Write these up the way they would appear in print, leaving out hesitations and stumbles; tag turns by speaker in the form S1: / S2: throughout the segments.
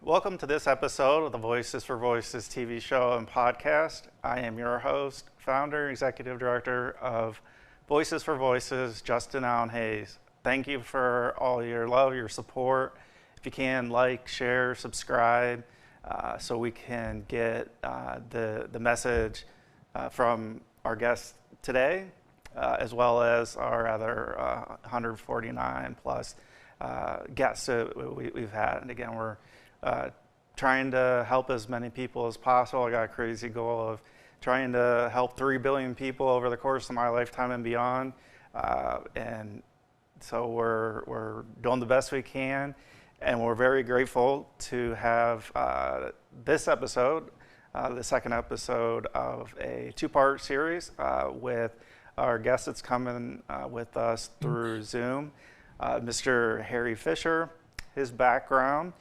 S1: Welcome to this episode of the Voices for Voices TV show and podcast. I am your host, founder, executive director of Voices for Voices, Justin Allen Hayes. Thank you for all your love, your support. If you can, like, share, subscribe, so we can get the message from our guests today, as well as our other 149 plus guests that we've had. And again, we're trying to help as many people as possible. I got a crazy goal of trying to help 3 billion people over the course of my lifetime and beyond. And so we're doing the best we can. And we're very grateful to have this episode, the second episode of a two-part series with our guest that's coming with us through Zoom, Mr. Harry Fisher. His background,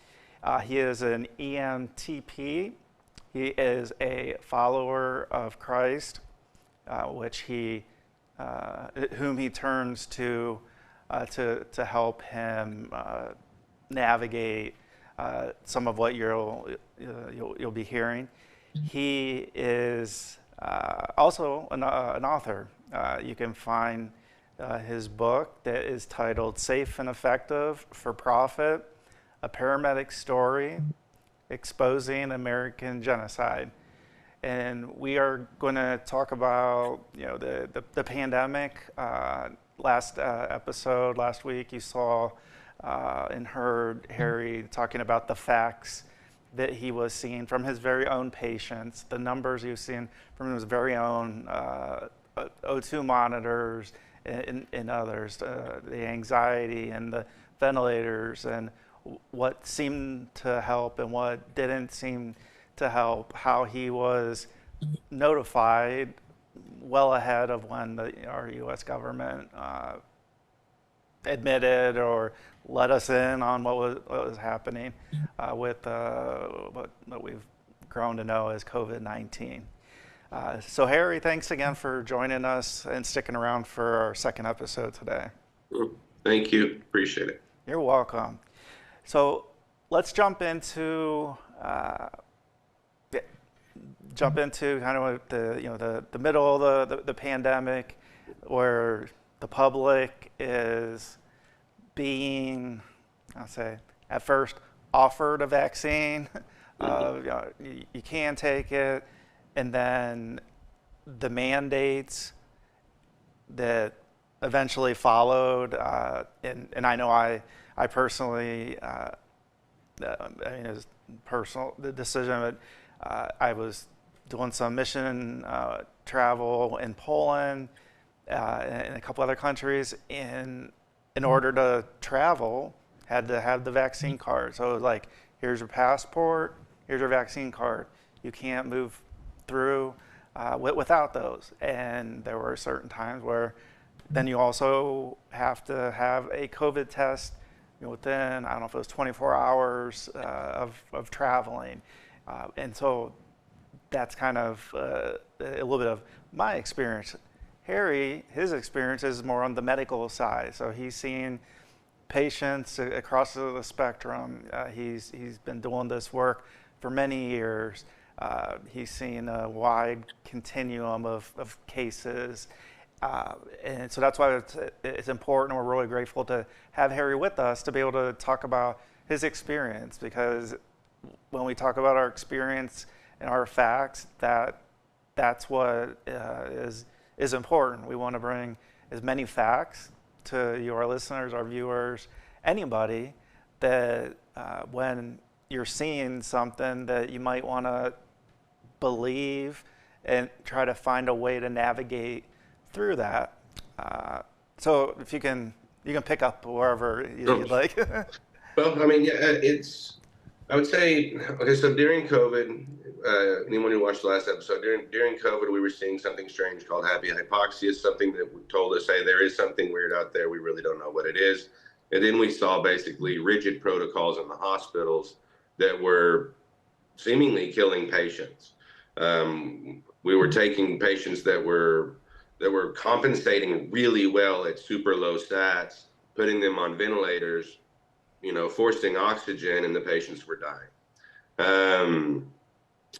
S1: he is an EMTP. He is a follower of Christ, whom he turns to help him navigate some of what you'll be hearing. He is also an author. You can find his book that is titled Safe and Effective for Profit, a Paramedic Story, Exposing American Genocide. And we are going to talk about the pandemic. Last week you saw and heard Harry talking about the facts that he was seeing from his very own patients, the numbers he was seeing from his very own O2 monitors and others, the anxiety and the ventilators, and what seemed to help and what didn't seem to help, how he was notified well ahead of when our U.S. government admitted or let us in on what was happening with what we've grown to know as COVID-19. So Harry, thanks again for joining us and sticking around for our second episode today.
S2: Thank you. Appreciate it.
S1: You're welcome. So let's jump into kind of the middle of the pandemic, where the public is being, I'll say, at first offered a vaccine. You can take it, and then the mandates that eventually followed, and I know I personally, it was personal, the decision, but I was doing some mission travel in Poland and a couple other countries, in order to travel, had to have the vaccine card. So it was like, here's your passport, here's your vaccine card. You can't move through without those. And there were certain times where then you also have to have a COVID test within, I don't know if it was 24 hours of traveling. And so that's kind of a little bit of my experience. Harry, his experience is more on the medical side. So he's seen patients across the spectrum. He's been doing this work for many years. He's seen a wide continuum of cases. And so that's why it's important. We're really grateful to have Harry with us to be able to talk about his experience, because when we talk about our experience and our facts, that's what is important. We want to bring as many facts to you, our listeners, our viewers, anybody, that when you're seeing something that you might want to believe and try to find a way to navigate through that. So if you can pick up wherever you'd like.
S2: Well, I mean, I would say, okay, so during COVID, anyone who watched the last episode, during COVID, we were seeing something strange called happy hypoxia, something that told us, hey, there is something weird out there. We really don't know what it is. And then we saw basically rigid protocols in the hospitals that were seemingly killing patients. We were taking patients that were compensating really well at super low stats, putting them on ventilators, forcing oxygen, and the patients were dying. Um,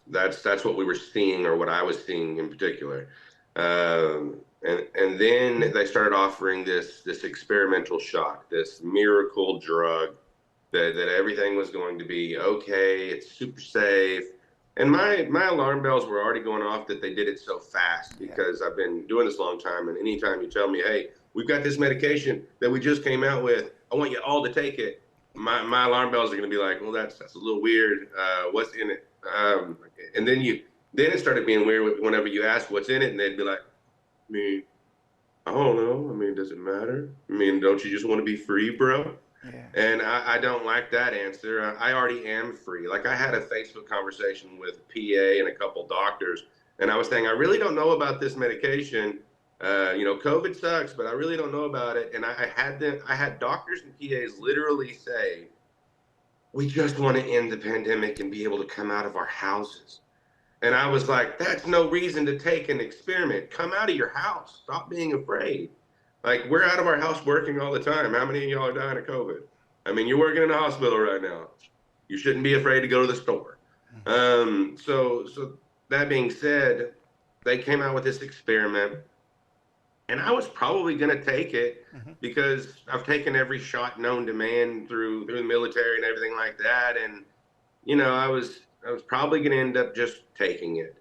S2: that's what we were seeing, or what I was seeing in particular. And then they started offering this experimental shock, this miracle drug that everything was going to be okay, it's super safe. And my alarm bells were already going off that they did it so fast,
S1: Yeah.
S2: because I've been doing this a long time, and anytime you tell me, hey, we've got this medication that we just came out with, I want you all to take it, my alarm bells are going to be like, well, that's a little weird. What's in it? And then it started being weird whenever you ask what's in it, and they'd be like, I mean, I don't know. I mean, does it matter? I mean, don't you just want to be free, bro?
S1: Yeah.
S2: And I don't like that answer. I already am free. Like, I had a Facebook conversation with a PA and a couple doctors, and I was saying, I really don't know about this medication. COVID sucks, but I really don't know about it. And I had doctors and PAs literally say, we just want to end the pandemic and be able to come out of our houses. And I was like, that's no reason to take an experiment. Come out of your house. Stop being afraid. Like, we're out of our house working all the time. How many of y'all are dying of COVID? I mean, you're working in a hospital right now. You shouldn't be afraid to go to the store. So that being said, they came out with this experiment, and I was probably going to take it because I've taken every shot known to man through the military and everything like that. And, I was probably going to end up just taking it.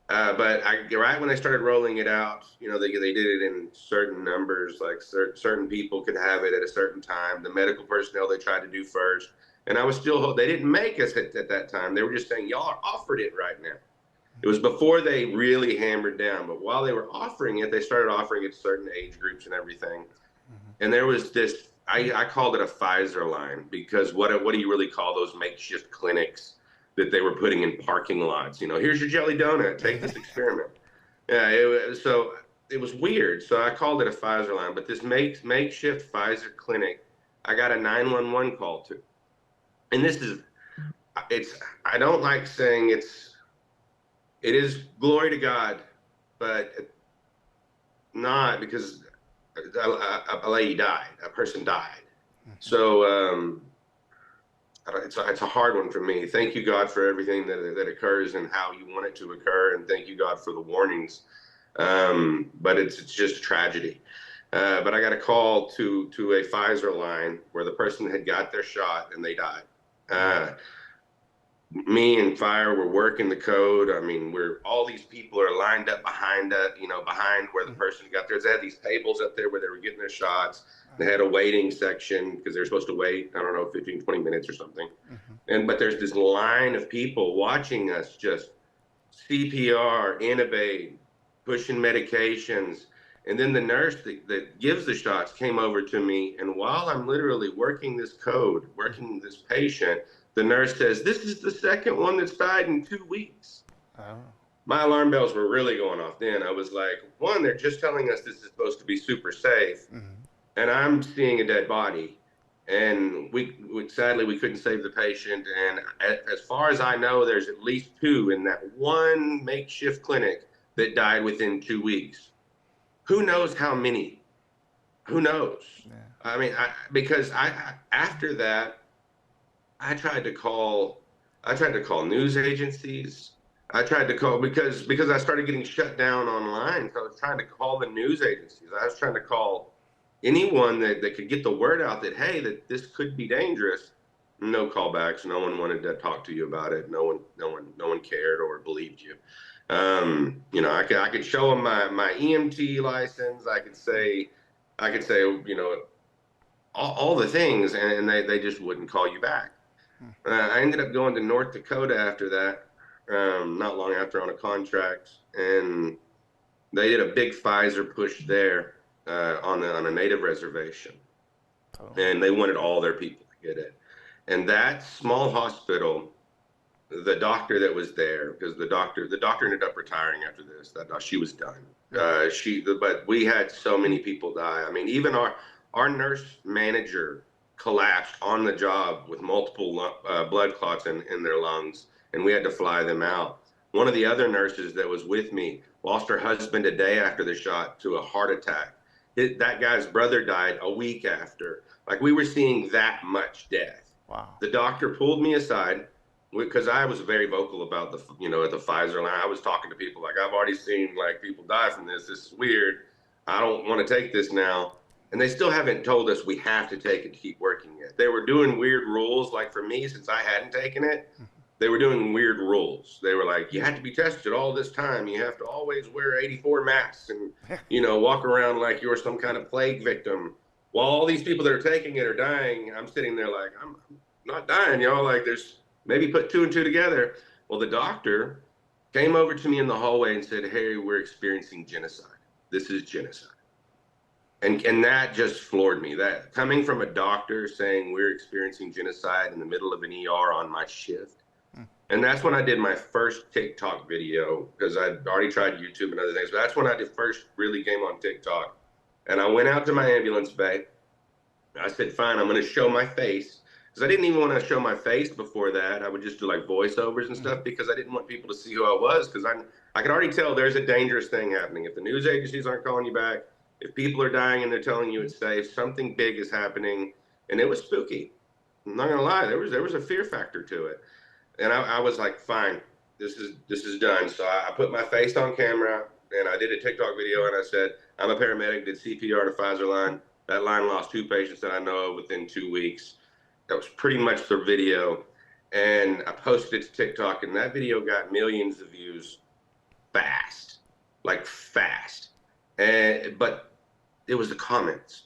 S2: But right when I started rolling it out, they did it in certain numbers, like certain people could have it at a certain time. The medical personnel they tried to do first, and I was still, they didn't make us at that time. They were just saying, y'all are offered it right now. It was before they really hammered down, but while they were offering it, they started offering it to certain age groups and everything. And there was this, I called it a Pfizer line, because what do you really call those makeshift clinics that they were putting in parking lots? Here's your jelly donut, take this experiment. Yeah, it was weird. So I called it a Pfizer line, but this makeshift Pfizer clinic, I got a 911 call to. And I don't like saying it is glory to God, but not, because a lady died, a person died. So it's a hard one for me. Thank you, God, for everything that occurs and how you want it to occur, and thank you, God, for the warnings. But it's just a tragedy. But I got a call to a Pfizer line where the person had got their shot and they died. Me and Fire were working the code. I mean, all these people are lined up behind behind where the person got theirs. They had these tables up there where they were getting their shots. They had a waiting section because they're supposed to wait, I don't know, 15, 20 minutes or something. But there's this line of people watching us just CPR, intubate, pushing medications. And then the nurse that gives the shots came over to me. And while I'm literally working this code, working this patient, the nurse says, this is the second one that's died in 2 weeks. Oh. My alarm bells were really going off then. I was like, one, they're just telling us this is supposed to be super safe. And I'm seeing a dead body. And we sadly, we couldn't save the patient. And as far as I know, there's at least 2 in that one makeshift clinic that died within 2 weeks. Who knows how many? Who knows? Yeah. I mean, because after that, I tried to call news agencies. I tried to call because I started getting shut down online. So I was trying to call the news agencies. I was trying to call anyone that could get the word out that, hey, that this could be dangerous. No callbacks. No one wanted to talk to you about it. No one cared or believed you. I could show them my EMT license. I could say, all the things, and they just wouldn't call you back. I ended up going to North Dakota after that, not long after, on a contract, and they did a big Pfizer push there on a native reservation, and they wanted all their people to get it. And that small hospital, the doctor that was there, because the doctor ended up retiring after this. She was done. But we had so many people die. I mean, even our nurse manager collapsed on the job with multiple blood clots in their lungs, and we had to fly them out. One of the other nurses that was with me lost her husband a day after the shot to a heart attack. That guy's brother died a week after. Like, we were seeing that much death. Wow. The doctor pulled me aside because I was very vocal about the, you know, at the Pfizer line, I was talking to people like, I've already seen like people die from this. This is weird. I don't want to take this now. And they still haven't told us we have to take it to keep working yet. They were doing weird rules. Like for me, since I hadn't taken it, they were doing weird rules. They were like, you have to be tested all this time. You have to always wear 84 masks and, you know, walk around like you're some kind of plague victim. While all these people that are taking it are dying, I'm sitting there like, I'm not dying, y'all. Like there's maybe put two and two together. Well, the doctor came over to me in the hallway and said, Harry, we're experiencing genocide. This is genocide. And that just floored me. That coming from a doctor saying we're experiencing genocide in the middle of an ER on my shift. And that's when I did my first TikTok video, because I'd already tried YouTube and other things, but that's when I did first really came on TikTok. And I went out to my ambulance bay. I said, fine, I'm going to show my face. Because I didn't even want to show my face before that. I would just do like voiceovers and stuff because I didn't want people to see who I was, because I could already tell there's a dangerous thing happening. If the news agencies aren't calling you back, if people are dying and they're telling you it's safe, something big is happening. And it was spooky. I'm not gonna lie, there was a fear factor to it. And I was like, fine, this is done. So I put my face on camera and I did a TikTok video and I said, I'm a paramedic, did CPR to Pfizer line. That line lost 2 patients that I know of within 2 weeks. That was pretty much the video. And I posted it to TikTok and that video got millions of views fast, like fast. But it was the comments,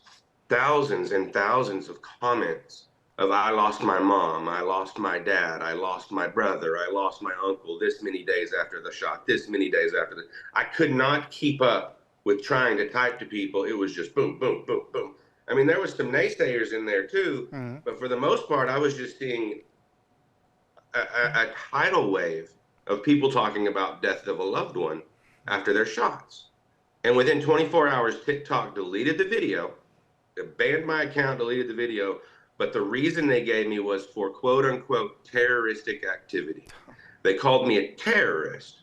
S2: thousands and thousands of comments of I lost my mom, I lost my dad, I lost my brother, I lost my uncle this many days after the shot, this many days after the. I could not keep up with trying to type to people. It was just boom, boom, boom, boom. I mean, there was some naysayers in there too, but for the most part, I was just seeing a tidal wave of people talking about death of a loved one after their shots. And within 24 hours, TikTok deleted the video, banned my account, deleted the video. But the reason they gave me was for quote unquote terroristic activity. They called me a terrorist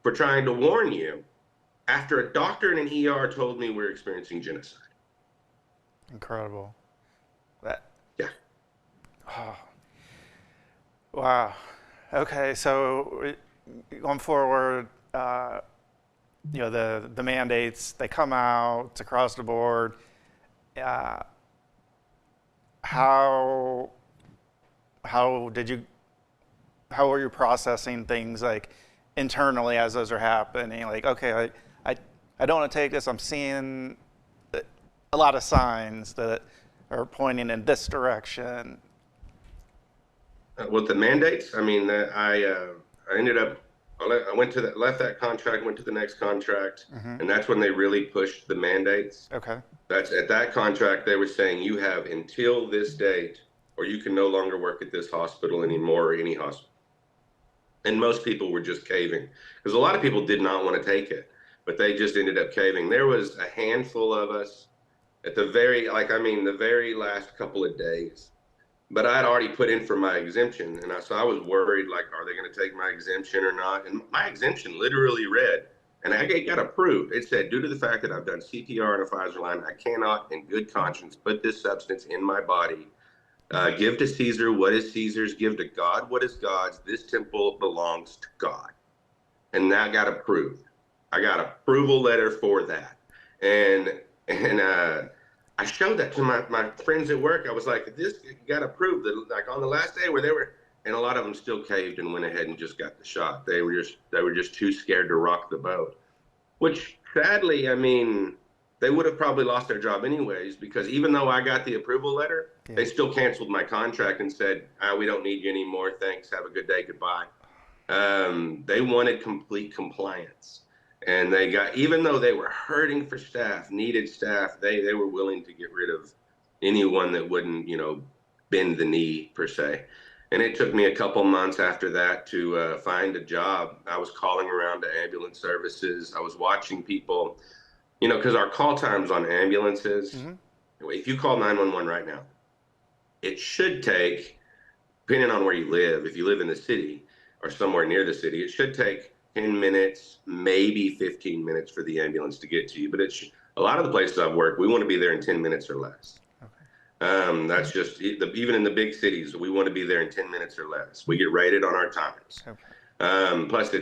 S2: for trying to warn you after a doctor in an ER told me we're experiencing genocide.
S1: Incredible. That.
S2: Yeah.
S1: Oh. Wow. Okay, so going forward, you know, the mandates, they come out, it's across the board. How were you processing things like internally as those are happening? Like, okay, I don't want to take this. I'm seeing a lot of signs that are pointing in this direction.
S2: With the mandates, I mean, I ended up, I left that contract, went to the next contract, and that's when they really pushed the mandates.
S1: Okay.
S2: That's at that contract, they were saying you have until this date, or you can no longer work at this hospital anymore, or any hospital. And most people were just caving, because a lot of people did not want to take it, but they just ended up caving. There was a handful of us at the very last couple of days. But I'd already put in for my exemption, and so I was worried, like, are they going to take my exemption or not? And my exemption literally read, and I got approved. It said, due to the fact that I've done CPR on a Pfizer line, I cannot, in good conscience, put this substance in my body. Give to Caesar what is Caesar's, give to God what is God's. This temple belongs to God. And that got approved. I got approval letter for that. And I showed that to my friends at work. I was like, this got approved. Like on the last day where they were, and a lot of them still caved and went ahead and just got the shot. They were just too scared to rock the boat, which sadly, I mean, they would have probably lost their job anyways, because even though I got the approval letter, they still canceled my contract and said, we don't need you anymore. Thanks. Have a good day. Goodbye. They wanted complete compliance. And they got, even though they were hurting for staff, needed staff, they were willing to get rid of anyone that wouldn't, you know, bend the knee per se. And it took me a couple months after that to find a job. I was calling around to ambulance services. I was watching people, you know, because our call times on ambulances, if you call 911 right now, it should take, depending on where you live, if you live in the city or somewhere near the city, it should take 10 minutes, maybe 15 minutes for the ambulance to get to you. But it's a lot of the places I've worked, we want to be there in 10 minutes or less. That's just even in the big cities, we want to be there in 10 minutes or less. We get rated on our times.
S1: Okay.
S2: Plus,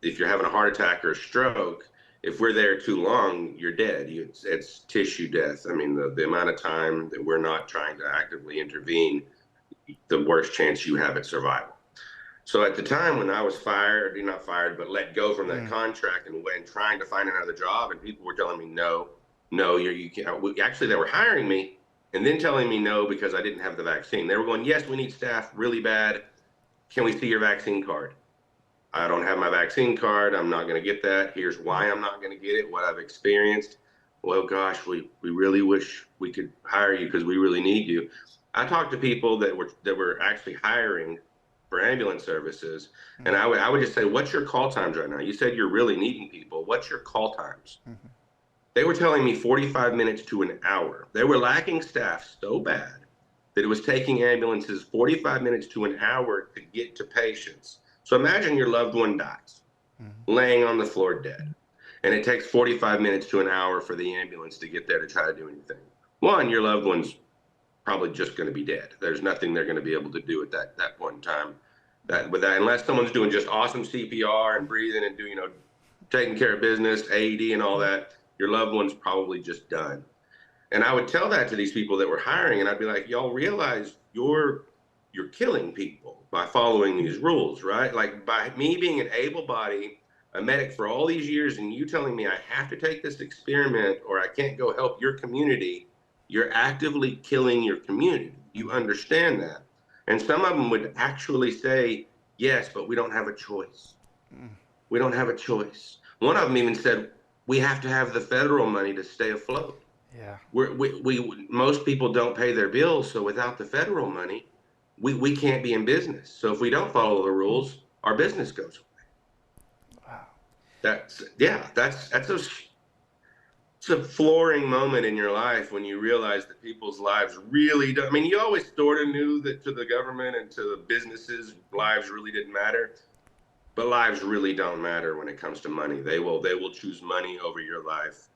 S2: if you're having a heart attack or a stroke, if we're there too long, you're dead. It's tissue death. I mean, the amount of time that we're not trying to actively intervene, the worst chance you have at survival. So at the time when I was fired, not fired, but let go from that contract and went trying to find another job, and people were telling me, no, you can't. Actually, they were hiring me and then telling me no because I didn't have the vaccine. They were going, yes, we need staff really bad. Can we see your vaccine card? I don't have my vaccine card. I'm not going to get that. Here's why I'm not going to get it, what I've experienced. Well, gosh, we really wish we could hire you because we really need you. I talked to people that were actually hiring for ambulance services, and I would just say, what's your call times right now? You said you're really needing people. What's your call times? They were telling me 45 minutes to an hour. They were lacking staff so bad that it was taking ambulances 45 minutes to an hour to get to patients. So imagine your loved one dies, laying on the floor dead, and it takes 45 minutes to an hour for the ambulance to get there to try to do anything. One, your loved one's probably just going to be dead. There's nothing they're going to be able to do at that point in time. Unless someone's doing just awesome CPR and breathing and doing, taking care of business, AED and all that, your loved one's probably just done. And I would tell that to these people that were hiring, and I'd be like, y'all realize you're killing people by following these rules, right? Like by me being an able-bodied, a medic for all these years, and you telling me I have to take this experiment or I can't go help your community, you're actively killing your community. You understand that. And some of them would actually say, yes, but we don't have a choice. We don't have a choice. One of them even said, we have to have the federal money to stay afloat.
S1: Yeah.
S2: Most people don't pay their bills, so without the federal money, we can't be in business. So if we don't follow the rules, our business goes away.
S1: Wow.
S2: It's a flooring moment in your life when you realize that people's lives really don't. I mean, you always sort of knew that to the government and to the businesses, lives really didn't matter, but lives really don't matter when it comes to money. They will choose money over your life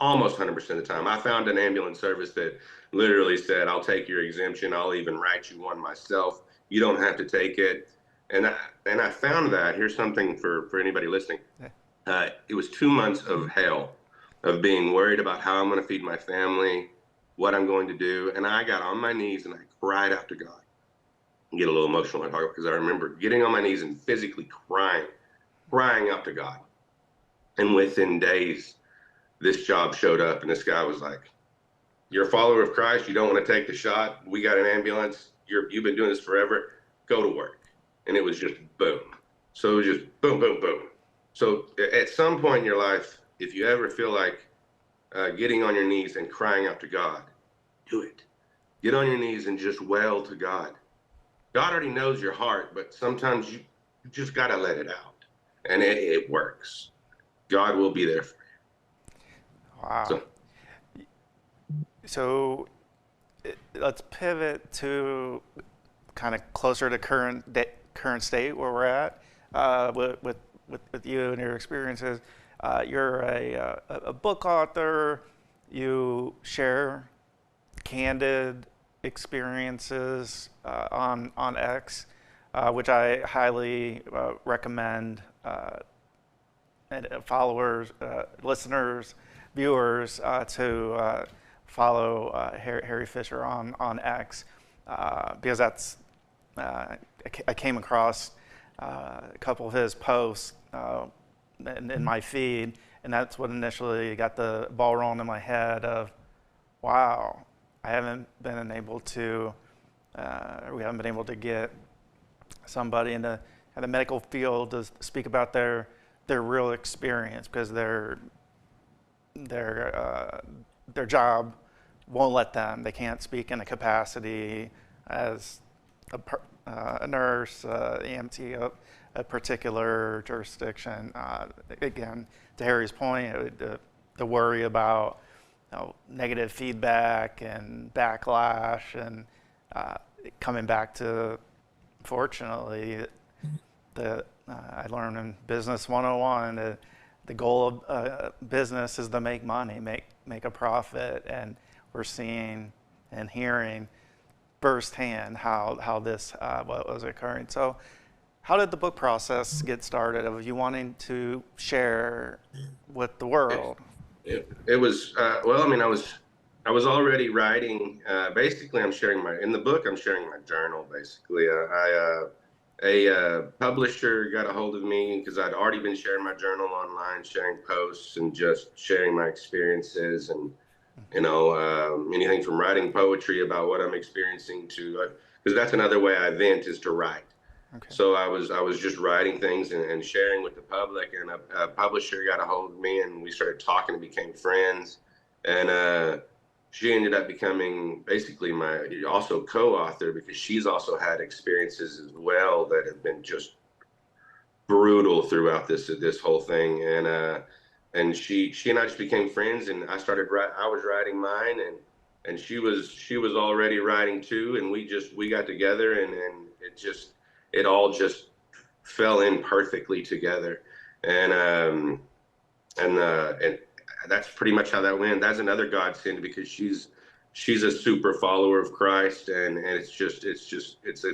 S2: almost 100% of the time. I found an ambulance service that literally said, I'll take your exemption. I'll even write you one myself. You don't have to take it. And I found that. Here's something for anybody listening. It was 2 months of hell, of being worried about how I'm going to feed my family, what I'm going to do. And I got on my knees and I cried out to God. I get a little emotional when I talk about it because I remember getting on my knees and physically crying out to God. And within days, this job showed up and this guy was like, you're a follower of Christ. You don't want to take the shot. We got an ambulance. You've been doing this forever. Go to work. And it was just boom. So it was just boom, boom, boom. So at some point in your life, if you ever feel like getting on your knees and crying out to God, do it. Get on your knees and just wail to God. God already knows your heart, but sometimes you just got to let it out. And it works. God will be there for you.
S1: Wow. So let's pivot to kind of closer to current state where we're at with you and your experiences. You're a book author. You share candid experiences on X, which I highly recommend followers, listeners, viewers to follow Harry Fisher on X, because that's I came across a couple of his posts in my feed, and that's what initially got the ball rolling in my head of, wow, I haven't been able to, we haven't been able to get somebody in the medical field to speak about their real experience, because their job won't let them. They can't speak in a capacity as a nurse, EMT, a particular jurisdiction. Again, to Harry's point, the worry about negative feedback and backlash, and coming back to, fortunately, I learned in Business 101, the goal of business is to make money, make a profit, and we're seeing and hearing firsthand how this what was occurring. So how did the book process get started of you wanting to share with the
S2: It,
S1: world?
S2: it was well. I mean, I was already writing. Basically, I'm sharing my in the book. I'm sharing my journal. Basically, a publisher got a hold of me because I'd already been sharing my journal online, sharing posts, and just sharing my experiences, and anything from writing poetry about what I'm experiencing to because that's another way I vent is to write.
S1: Okay.
S2: So I was just writing things and sharing with the public, and a publisher got a hold of me, and we started talking and became friends. And she ended up becoming basically my also co-author because she's also had experiences as well that have been just brutal throughout this whole thing. And she and I just became friends, and I was writing mine, and she was already writing too, and we got together, and it all just fell in perfectly together. And um and uh and that's pretty much how that went. That's another godsend because she's a super follower of Christ, and it's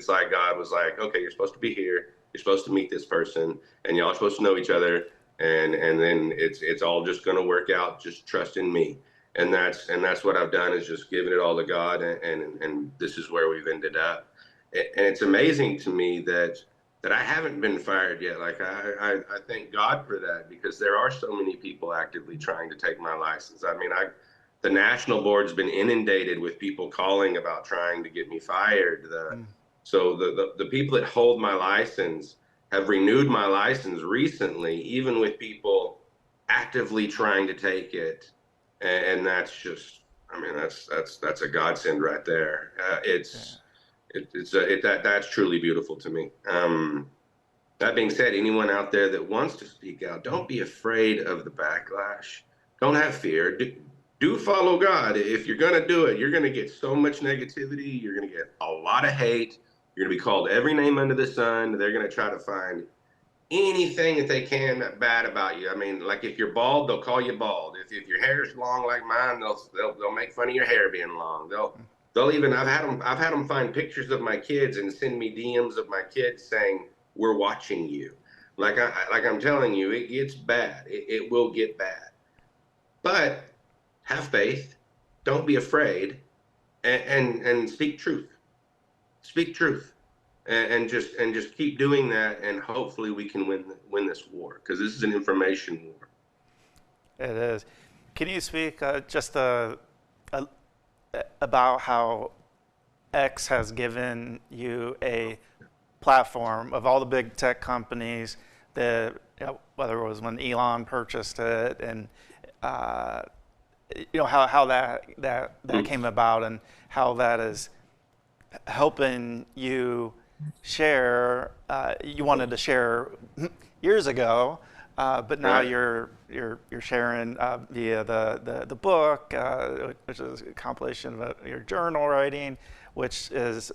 S2: like God was like, okay, you're supposed to be here, you're supposed to meet this person, and y'all are supposed to know each other, and then it's all just going to work out. Just trust in me. And that's what I've done, is just given it all to God, and this is where we've ended up. And it's amazing to me that I haven't been fired yet. Like I thank God for that, because there are so many people actively trying to take my license. I mean, the national board's been inundated with people calling about trying to get me fired. So the people that hold my license have renewed my license recently, even with people actively trying to take it. And that's just, I mean, that's a godsend right there. That's truly beautiful to me. That being said, anyone out there that wants to speak out, don't be afraid of the backlash. Don't have fear. Do follow God. If you're going to do it, you're going to get so much negativity. You're going to get a lot of hate. You're going to be called every name under the sun. They're going to try to find anything that they can bad about you. I mean, like if you're bald, they'll call you bald. If your hair is long like mine, they'll make fun of your hair being long. They'll even I've had them find pictures of my kids and send me DMs of my kids saying, "We're watching you." Like I'm telling you, it gets bad. It will get bad. But have faith. Don't be afraid, and speak truth. Speak truth, and just keep doing that, and hopefully we can win this war, because this is an information war.
S1: It is. Can you speak just about how X has given you a platform of all the big tech companies that, whether it was when Elon purchased it, and how that came about, and how that is helping you share. You wanted to share years ago, but now
S2: Right.
S1: you're sharing via the book, which is a compilation of your journal writing, which is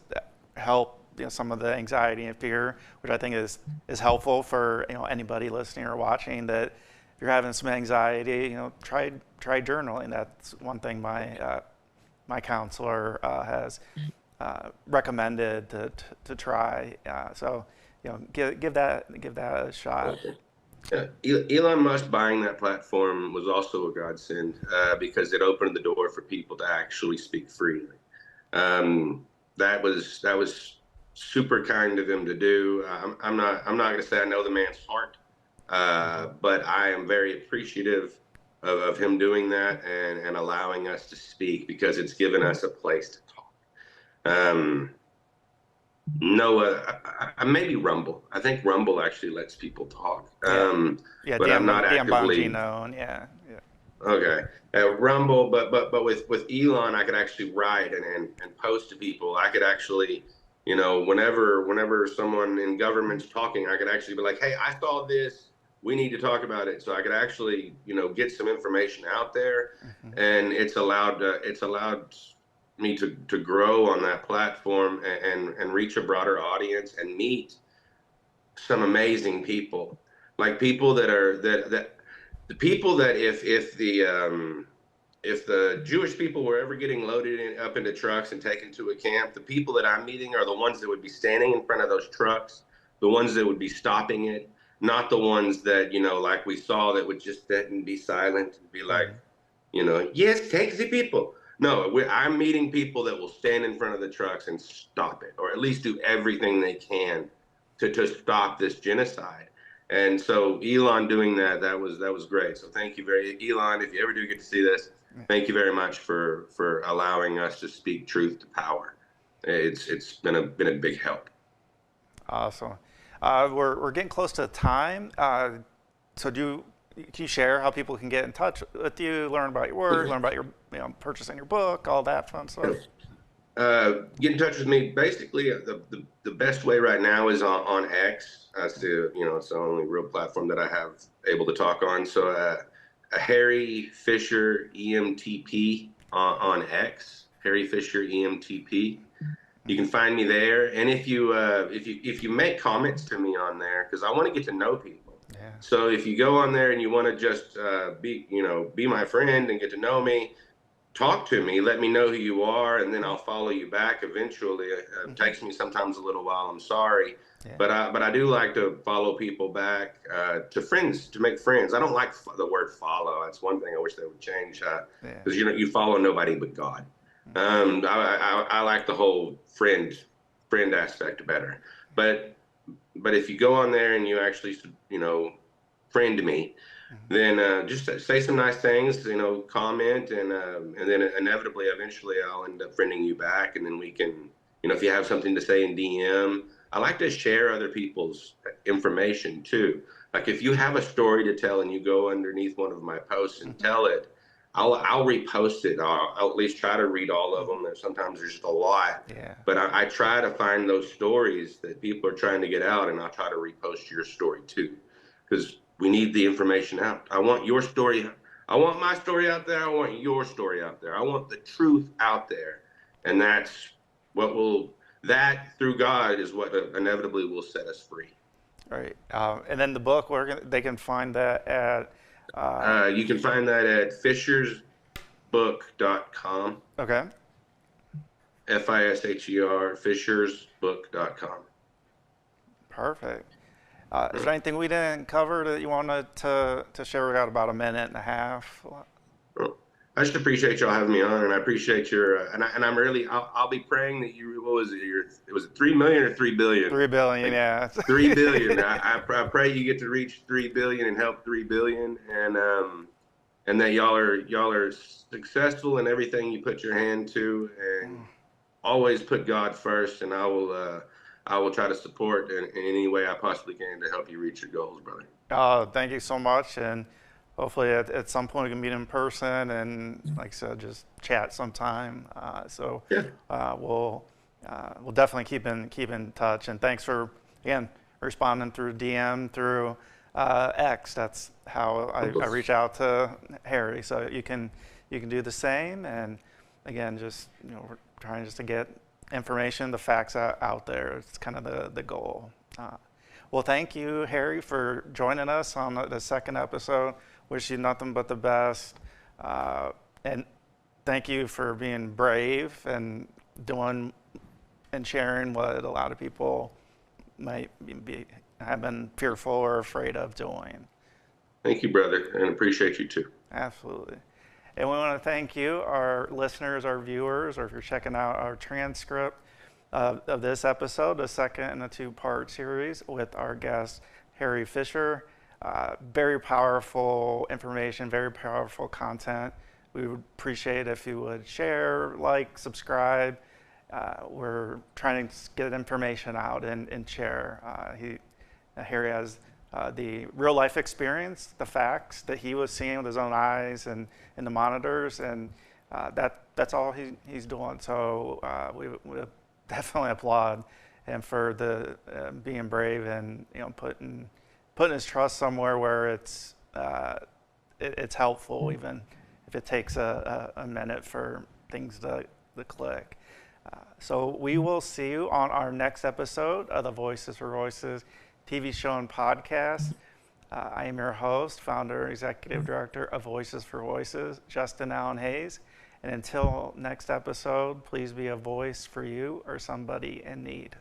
S1: help some of the anxiety and fear, which I think is helpful for anybody listening or watching, that if you're having some anxiety, try journaling. That's one thing my counselor has recommended to try. So give that a shot.
S2: Yeah. Elon Musk buying that platform was also a godsend, because it opened the door for people to actually speak freely. That was super kind of him to do. I'm not going to say I know the man's heart, but I am very appreciative of him doing that, and allowing us to speak, because it's given us a place to talk. Um, no, maybe Rumble. I think Rumble actually lets people talk.
S1: Yeah, yeah.
S2: But I'm not
S1: Dan
S2: actively
S1: Bongino, and yeah.
S2: okay. Rumble, but with Elon, I could actually write and post to people. I could actually, whenever someone in government's talking, I could actually be like, "Hey, I saw this. We need to talk about it." So I could actually, get some information out there,
S1: Mm-hmm.
S2: and it's allowed me to grow on that platform, and reach a broader audience, and meet some amazing people, like people that are that the people that if if the Jewish people were ever getting loaded up into trucks and taken to a camp, the people that I'm meeting are the ones that would be standing in front of those trucks, the ones that would be stopping it, not the ones that, like we saw, that would just sit and be silent and be like, yes, take the people. No, I'm meeting people that will stand in front of the trucks and stop it, or at least do everything they can to stop this genocide. And so Elon doing that was great. So thank you Elon, if you ever do get to see this, thank you very much for allowing us to speak truth to power. It's been a big help.
S1: Awesome. We're getting close to time. So can you share how people can get in touch with you, learn about your work, learn about your purchasing your book, all that fun stuff?
S2: Get in touch with me. Basically, the best way right now is on X. It's the only real platform that I have able to talk on. So Harry Fisher EMTP on X. Harry Fisher EMTP. You can find me there. And if you make comments to me on there, because I want to get to know people. Yeah. So if you go on there and you want to just be my friend and get to know me, talk to me, let me know who you are, and then I'll follow you back eventually. It takes me sometimes a little while, I'm sorry. Yeah. But I do like to follow people back to friends, to make friends. I don't like the word follow. That's one thing I wish they would change, because you follow nobody but God. I like the whole friend aspect better. But if you go on there and you actually friend me, then just say some nice things, comment, and then inevitably, eventually, I'll end up friending you back, and then we can, if you have something to say in DM. I like to share other people's information too. Like if you have a story to tell and you go underneath one of my posts and tell it, I'll repost it. I'll at least try to read all of them. And sometimes there's just a lot. Yeah. But I try to find those stories that people are trying to get out, and I'll try to repost your story too, because we need the information out. I want your story. I want my story out there. I want your story out there. I want the truth out there, and that's what that through God is what inevitably will set us free.
S1: Right. And then the book, they can find that at...
S2: you can find that at fishersbook.com.
S1: Okay.
S2: FISHER, fishersbook.com.
S1: Perfect. Is there anything we didn't cover that you wanted to share? We got about a minute and a half.
S2: Well, I just appreciate y'all having me on, and I appreciate your and I'm really I'll be praying that you, what was it 3 million or 3 billion?
S1: 3 billion, yeah.
S2: 3 billion. I pray you get to reach 3 billion and help 3 billion, and that y'all are successful in everything you put your hand to, and always put God first. And I will try to support in any way I possibly can to help you reach your goals, brother.
S1: Thank you so much, and hopefully at some point we can meet in person and, like I said, just chat sometime. We'll definitely keep in touch. And thanks for, again, responding through DM, through X. That's how I reach out to Harry. So you can do the same. And again, just we're trying just to get information, the facts out there. It's kind of the goal. Well, thank you, Harry, for joining us on the second episode. Wish you nothing but the best. And thank you for being brave and doing and sharing what a lot of people might have been fearful or afraid of doing.
S2: Thank you, brother, and appreciate you too.
S1: Absolutely. And we want to thank you, our listeners, our viewers, or if you're checking out our transcript of this episode, the second in a two-part series with our guest, Harry Fisher. Very powerful information, very powerful content. We would appreciate if you would share, like, subscribe. We're trying to get information out and share. Harry has the real life experience, the facts that he was seeing with his own eyes and in the monitors, and that's all he's doing. So we definitely applaud him for the being brave and putting his trust somewhere where it's helpful, even if it takes a minute for things to click. So we will see you on our next episode of the Voices for Voices TV show and podcast. I am your host, founder, executive director of Voices for Voices, Justin Allen Hayes. And until next episode, please be a voice for you or somebody in need.